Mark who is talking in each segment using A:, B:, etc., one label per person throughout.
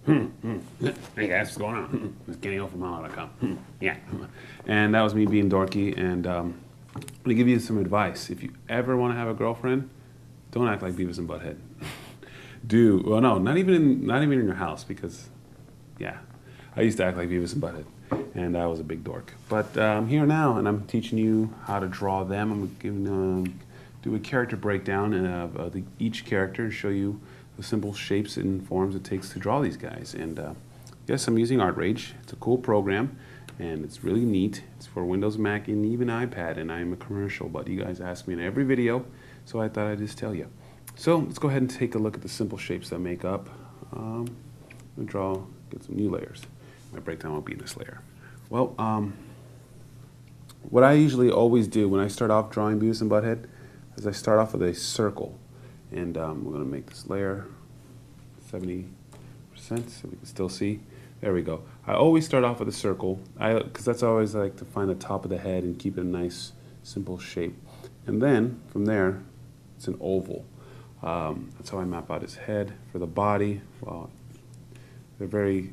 A: Hey guys, what's going on? It's Kenny O from Mahalo.com. Yeah. And that was me being dorky. And I'm going to give you some advice. If you ever want to have a girlfriend, don't act like Beavis and Butthead. Well, no, not even in your house, because, yeah, I used to act like Beavis and Butthead, and I was a big dork. But I'm here now, and I'm teaching you how to draw them. I'm going to do a character breakdown of each character and show you the simple shapes and forms it takes to draw these guys. And yes, I'm using ArtRage. It's a cool program, and it's really neat. It's for Windows, Mac, and even iPad, and I'm a commercial, but you guys ask me in every video, so I thought I'd just tell you. So let's go ahead and take a look at the simple shapes that make up. I'm going to get some new layers. My breakdown won't be in this layer. Well, what I usually always do when I start off drawing Beavis and Butthead is I start off with a circle. And we're going to make this layer 70% so we can still see. There we go. I always start off with a circle, because that's always I like to find the top of the head and keep it a nice, simple shape. And then, from there, it's an oval. That's how I map out his head. For the body, well, they're very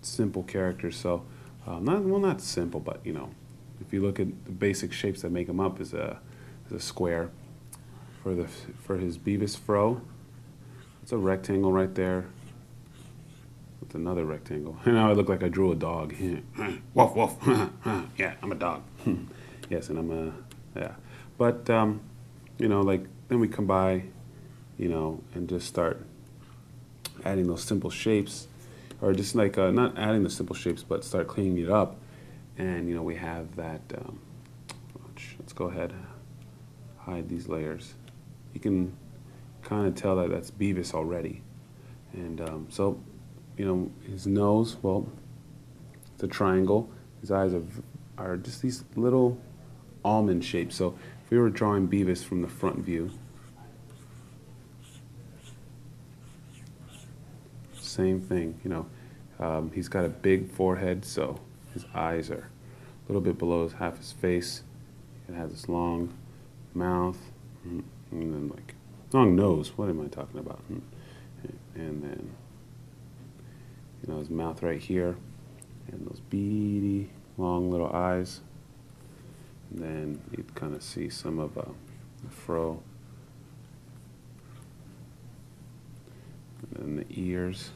A: simple characters, so not simple, but you know, if you look at the basic shapes that make him up, is a square. For his Beavis fro, it's a rectangle right there. It's another rectangle. And now I look like I drew a dog. Woof woof. Yeah, I'm a dog. Yes, and I'm a yeah. But you know, like then we come by, you know, and just start adding those simple shapes, or just like not adding the simple shapes, but start cleaning it up. And you know, we have that. Let's go ahead, hide these layers. You can kind of tell that that's Beavis already. And so, you know, his nose, well, it's a triangle. His eyes are just these little almond shapes. So if we were drawing Beavis from the front view, same thing, you know. He's got a big forehead, so his eyes are a little bit below half his face. It has this long mouth, and then like long nose. What am I talking about? And then, you know, his mouth right here, and those beady long little eyes. And then you'd kind of see some of the fro, and then the ears,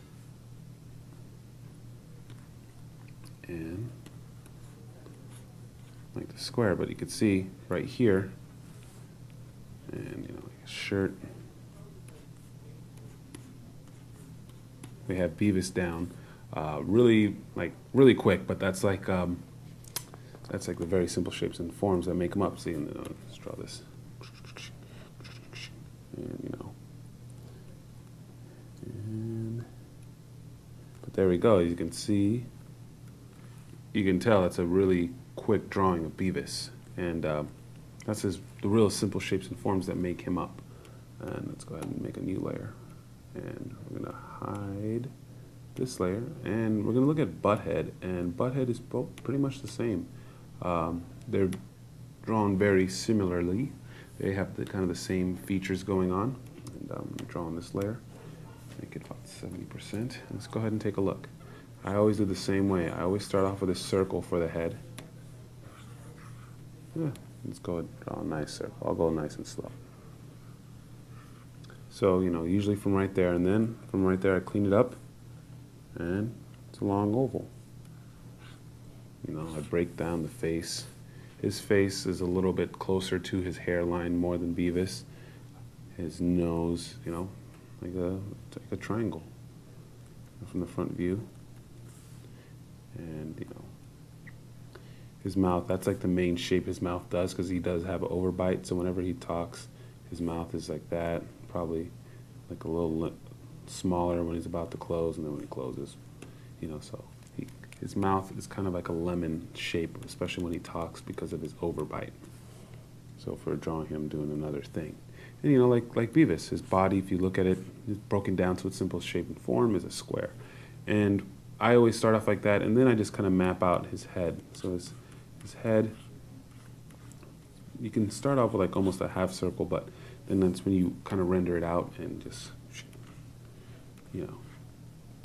A: and like the square. But you could see right here, and you know, like a shirt. We have Beavis down, really quick, but that's like the very simple shapes and forms that make them up. See, and let's draw this, and you know, but there we go. You can see, you can tell that's a really quick drawing of Beavis, and that's the real simple shapes and forms that make him up. And let's go ahead and make a new layer. And we're going to hide this layer. And we're going to look at Butthead. And Butthead is pretty much the same. They're drawn very similarly. They have kind of the same features going on. And I'm going to draw on this layer. Make it about 70%. Let's go ahead and take a look. I always do the same way. I always start off with a circle for the head. Yeah, let's go ahead and draw a nice circle. I'll go nice and slow. So, you know, usually from right there, and then from right there I clean it up, and it's a long oval. You know, I break down the face. His face is a little bit closer to his hairline more than Beavis. His nose, you know, like a triangle from the front view. And, you know, his mouth, that's like the main shape his mouth does, because he does have an overbite, so whenever he talks, his mouth is like that. Probably like a little smaller when he's about to close, and then when he closes, you know, so his mouth is kind of like a lemon shape, especially when he talks, because of his overbite. So for drawing him doing another thing. And you know, like Beavis, his body, if you look at it, is broken down to its simple shape and form, is a square. And I always start off like that, and then I just kind of map out his head. So his head, you can start off with like almost a half circle, but then that's when you kind of render it out and just, you know,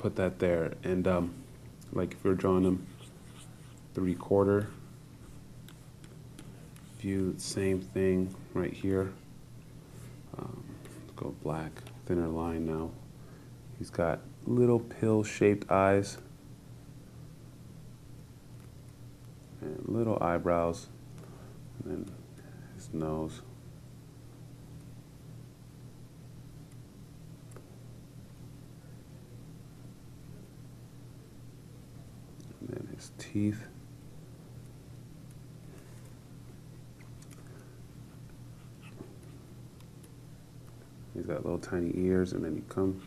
A: put that there. And like if we were drawing him 3/4 view, same thing right here. Let's go black, thinner line now. He's got little pill-shaped eyes and little eyebrows, and then his nose. And then his teeth. He's got little tiny ears, and then he comes,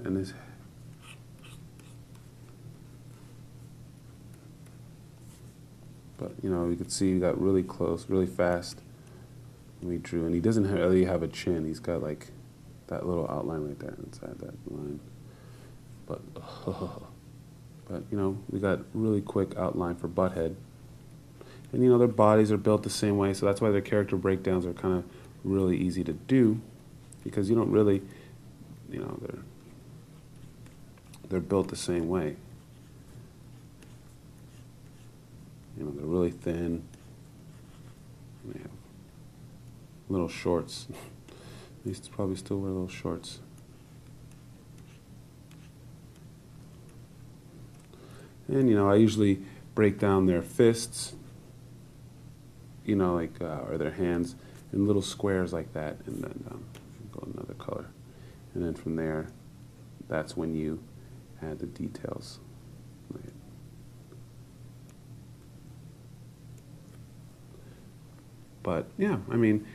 A: and his but you know, you can see he got really close, really fast. We drew, and he doesn't really have a chin. He's got like that little outline right there inside that line. But but you know, we got really quick outline for Butthead. And you know, their bodies are built the same way, so that's why their character breakdowns are kind of really easy to do, because you don't really, you know, they're built the same way. You know, they're really thin. They have little shorts. They probably still wear little shorts. And you know, I usually break down their fists, you know, like or their hands in little squares like that, and then go another color, and then from there, that's when you add the details. But yeah, I mean,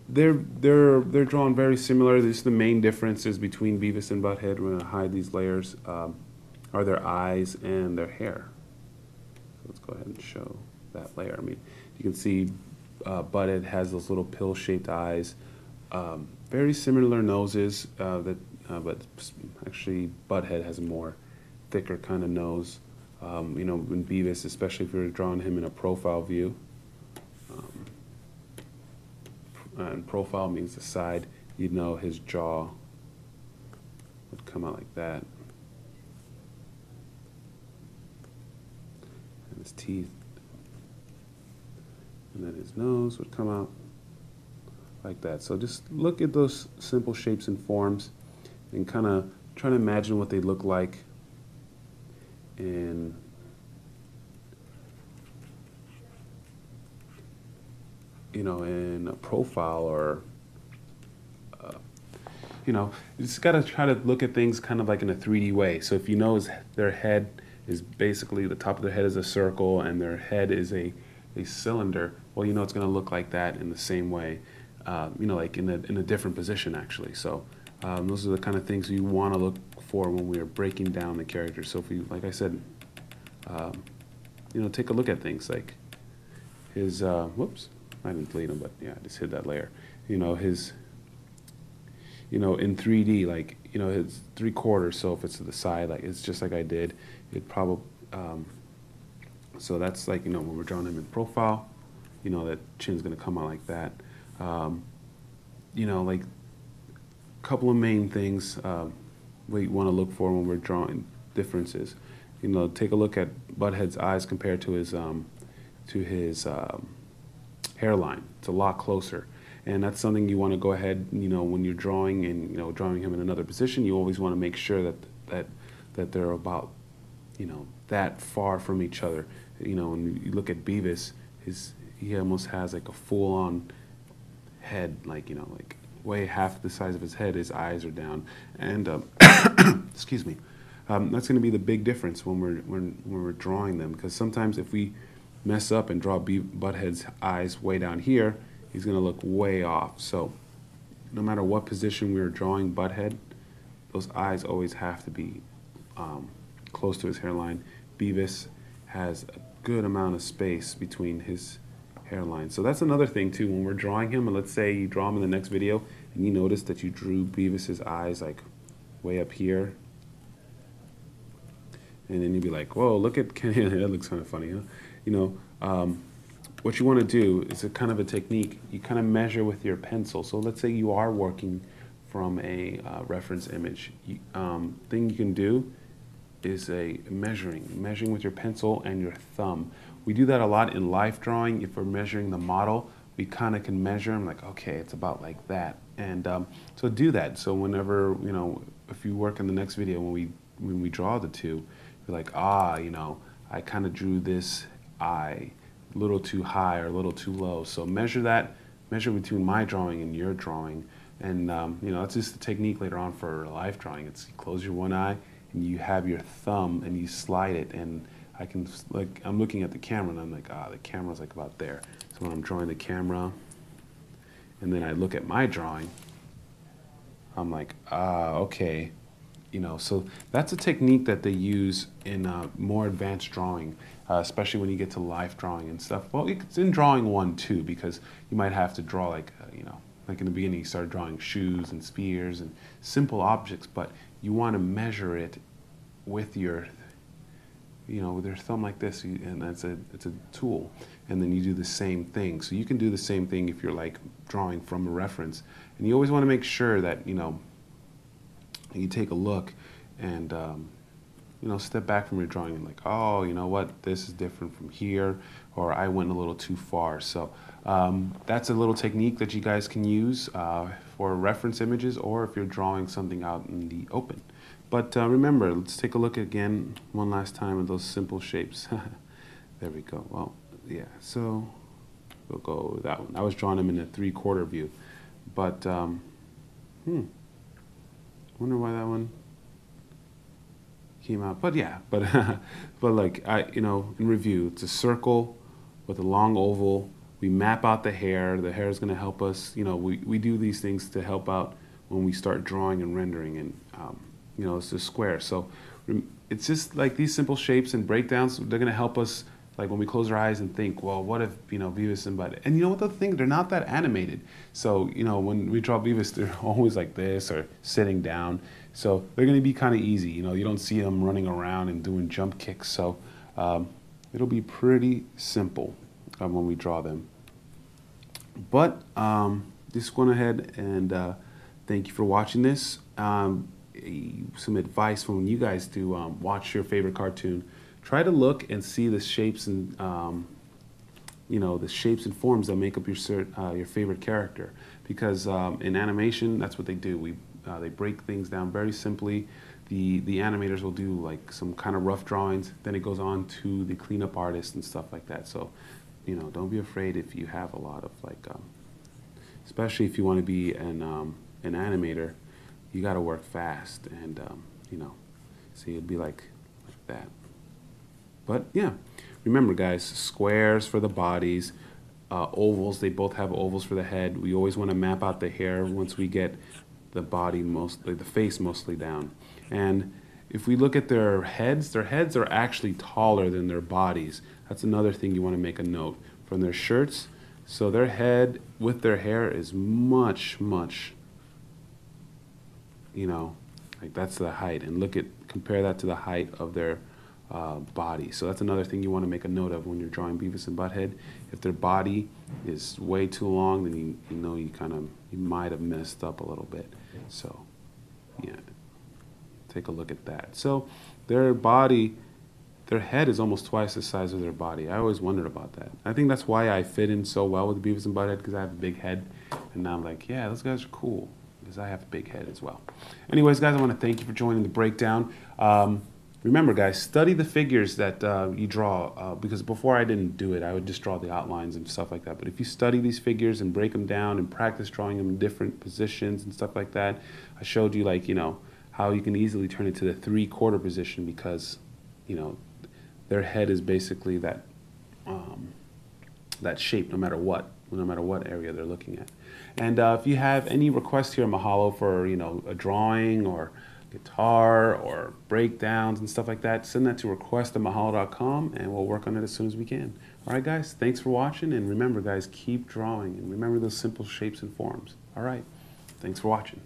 A: they're drawn very similar. This is the main differences between Beavis and Butthead. We're going to hide these layers. Are their eyes and their hair. So let's go ahead and show that layer. I mean, you can see Butthead has those little pill-shaped eyes, very similar noses, but actually Butthead has a more thicker kind of nose. You know, in Beavis, especially if you're drawing him in a profile view, and profile means the side, you'd know his jaw would come out like that. And his teeth. And then his nose would come out like that. So just look at those simple shapes and forms and kind of try to imagine what they look like in in a profile, or you know, you just got to try to look at things kind of like in a 3D way. So if you know their head is basically, the top of their head is a circle and their head is a cylinder, well, you know it's going to look like that in the same way, you know, like in a different position actually. So those are the kind of things you want to look for when we are breaking down the character. So if you, like I said, you know, take a look at things like his, whoops, I didn't delete him, but yeah, I just hid that layer. You know, his, you know, in 3D, like, you know, his 3/4, so if it's to the side, like, it's just like I did, it probably, so that's like, you know, when we're drawing him in profile, you know, that chin's gonna come out like that. You know, like, a couple of main things we wanna look for when we're drawing differences. You know, take a look at Butthead's eyes compared to his hairline. It's a lot closer, and that's something you want to go ahead, you know, when you're drawing and, you know, drawing him in another position, you always want to make sure that they're about, you know, that far from each other. You know, when you look at Beavis, he almost has like a full-on head, like, you know, like way half the size of his head. His eyes are down, and excuse me, that's going to be the big difference when we're drawing them, because sometimes if we mess up and draw Butthead's eyes way down here, he's going to look way off. So no matter what position we are drawing Butthead, those eyes always have to be close to his hairline. Beavis has a good amount of space between his hairline. So that's another thing too, when we're drawing him, and let's say you draw him in the next video and you notice that you drew Beavis's eyes like way up here, and then you'd be like, whoa, look at Kenny. That looks kind of funny, huh? You know, what you want to do is a kind of a technique. You kind of measure with your pencil. So let's say you are working from a reference image. Thing you can do is measuring with your pencil and your thumb. We do that a lot in life drawing. If we're measuring the model, we kind of can measure them like, okay, it's about like that. And so do that. So whenever, if you work in the next video, when we draw the two, you're like, I kind of drew this eye a little too high or a little too low. So measure between my drawing and your drawing. And that's just the technique later on for life drawing. It's you close your one eye and you have your thumb and you slide it, and I'm looking at the camera and I'm like, the camera's like about there. So when I'm drawing the camera and then I look at my drawing, I'm like, okay. So that's a technique that they use in more advanced drawing, especially when you get to life drawing and stuff. Well, it's in drawing one too, because you might have to draw like in the beginning you start drawing shoes and spheres and simple objects, but you want to measure it with your with your thumb like this, and it's a tool, and then you do the same thing. So you can do the same thing if you're like drawing from a reference, and you always want to make sure that you take a look and step back from your drawing and like, oh, you know what, this is different from here, or I went a little too far. So that's a little technique that you guys can use for reference images, or if you're drawing something out in the open. But remember, let's take a look again one last time at those simple shapes. There we go. Well, yeah, so we'll go with that one. I was drawing them in a 3/4 view, but wonder why that one came out. But yeah, but like in review, it's a circle with a long oval. We map out the hair. The hair is going to help us. We do these things to help out when we start drawing and rendering, and it's a square. So it's just like these simple shapes and breakdowns. They're going to help us, like when we close our eyes and think, well, what if Beavis and Buthead? And you know what the thing? They're not that animated. So when we draw Beavis, they're always like this or sitting down. So they're going to be kind of easy. You don't see them running around and doing jump kicks. So it'll be pretty simple when we draw them. But just went ahead and thank you for watching this. Some advice from you guys to watch your favorite cartoon. Try to look and see the shapes and the shapes and forms that make up your favorite character. Because in animation, that's what they do. They break things down very simply. The animators will do like some kind of rough drawings. Then it goes on to the cleanup artists and stuff like that. So don't be afraid if you have a lot of especially if you want to be an animator. You got to work fast, and see, it'd be like that. But yeah, remember guys, squares for the bodies, ovals. They both have ovals for the head. We always want to map out the hair once we get the body the face mostly down. And if we look at their heads are actually taller than their bodies. That's another thing you want to make a note from their shirts. So their head with their hair is much that's the height, and compare that to the height of their body. So that's another thing you want to make a note of when you're drawing Beavis and Butthead. If their body is way too long, then you might have messed up a little bit. So yeah, take a look at that. So their head is almost twice the size of their body. I always wondered about that. I think that's why I fit in so well with Beavis and Butthead, because I have a big head, and now I'm like, yeah, those guys are cool, because I have a big head as well. Anyways, guys, I want to thank you for joining the breakdown. Remember, guys, study the figures that you draw, because before I didn't do it. I would just draw the outlines and stuff like that. But if you study these figures and break them down and practice drawing them in different positions and stuff like that, I showed you, how you can easily turn it to the 3/4 position, because, their head is basically that shape, no matter what area they're looking at. And if you have any requests here at Mahalo for a drawing or guitar or breakdowns and stuff like that, send that to request@mahalo.com, and we'll work on it as soon as we can. All right, guys, thanks for watching, and remember, guys, keep drawing, and remember those simple shapes and forms. All right, thanks for watching.